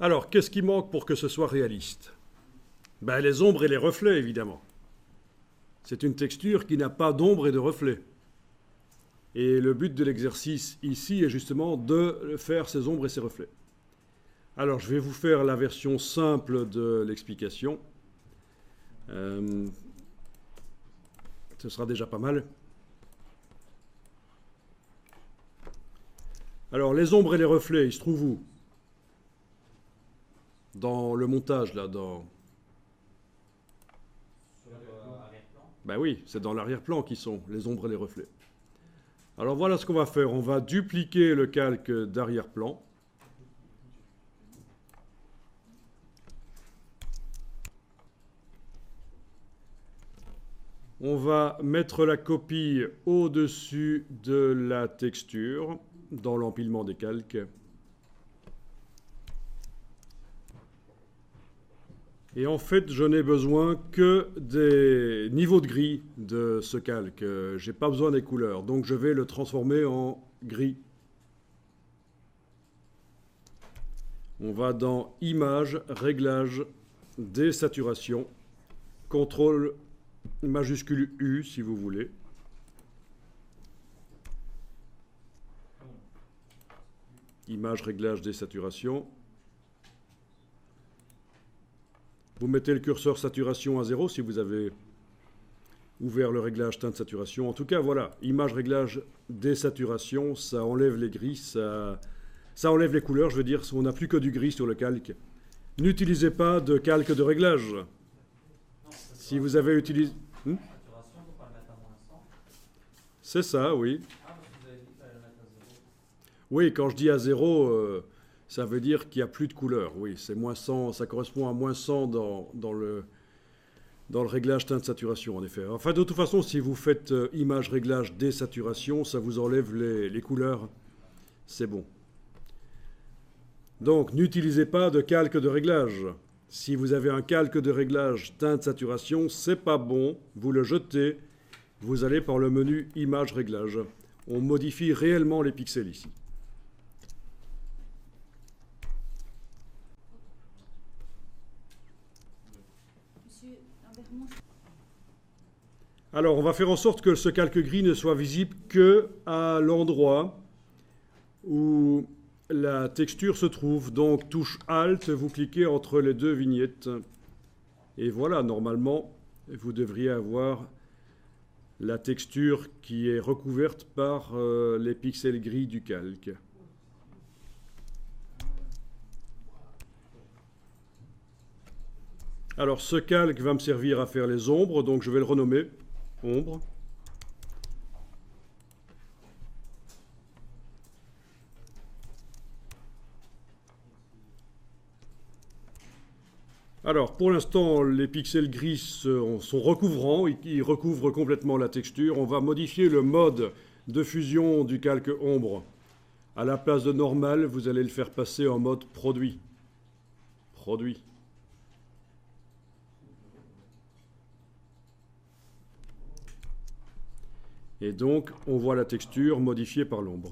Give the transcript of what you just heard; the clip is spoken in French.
Alors, qu'est-ce qui manque pour que ce soit réaliste? Ben, les ombres et les reflets, évidemment. C'est une texture qui n'a pas d'ombre et de reflets. Et le but de l'exercice ici est justement de faire ces ombres et ces reflets. Alors, je vais vous faire la version simple de l'explication. Ce sera déjà pas mal. Alors, les ombres et les reflets, ils se trouvent où? Dans le montage, là, dans... Ben oui, c'est dans l'arrière-plan qui sont les ombres et les reflets. Alors voilà ce qu'on va faire. On va dupliquer le calque d'arrière-plan. On va mettre la copie au-dessus de la texture, dans l'empilement des calques. Et en fait, je n'ai besoin que des niveaux de gris de ce calque. Je n'ai pas besoin des couleurs, donc je vais le transformer en gris. On va dans Images, Réglages, Désaturation, CTRL majuscule U si vous voulez. Images, Réglages, Désaturation. Vous mettez le curseur saturation à 0 si vous avez ouvert le réglage teinte saturation. En tout cas, voilà, image, réglage, désaturation, ça enlève les gris, ça enlève les couleurs, je veux dire, on n'a plus que du gris sur le calque. N'utilisez pas de calque de réglage. Si vous avez utilisé... C'est ça, oui. Oui, quand je dis à 0... ça veut dire qu'il n'y a plus de couleur, oui, c'est moins 100, ça correspond à moins 100 dans le réglage teinte saturation, en effet. Enfin, de toute façon, si vous faites image, réglage, désaturation, ça vous enlève les couleurs, c'est bon. Donc, n'utilisez pas de calque de réglage. Si vous avez un calque de réglage teinte saturation, c'est pas bon, vous le jetez, vous allez par le menu image, réglage. On modifie réellement les pixels ici. Alors, on va faire en sorte que ce calque gris ne soit visible qu'à l'endroit où la texture se trouve. Donc, touche Alt, vous cliquez entre les deux vignettes. Et voilà, normalement, vous devriez avoir la texture qui est recouverte par les pixels gris du calque. Alors, ce calque va me servir à faire les ombres, donc je vais le renommer ombre. Alors, pour l'instant, les pixels gris sont recouvrants, ils recouvrent complètement la texture. On va modifier le mode de fusion du calque ombre. À la place de normal, vous allez le faire passer en mode produit. Produit. Et donc, on voit la texture modifiée par l'ombre.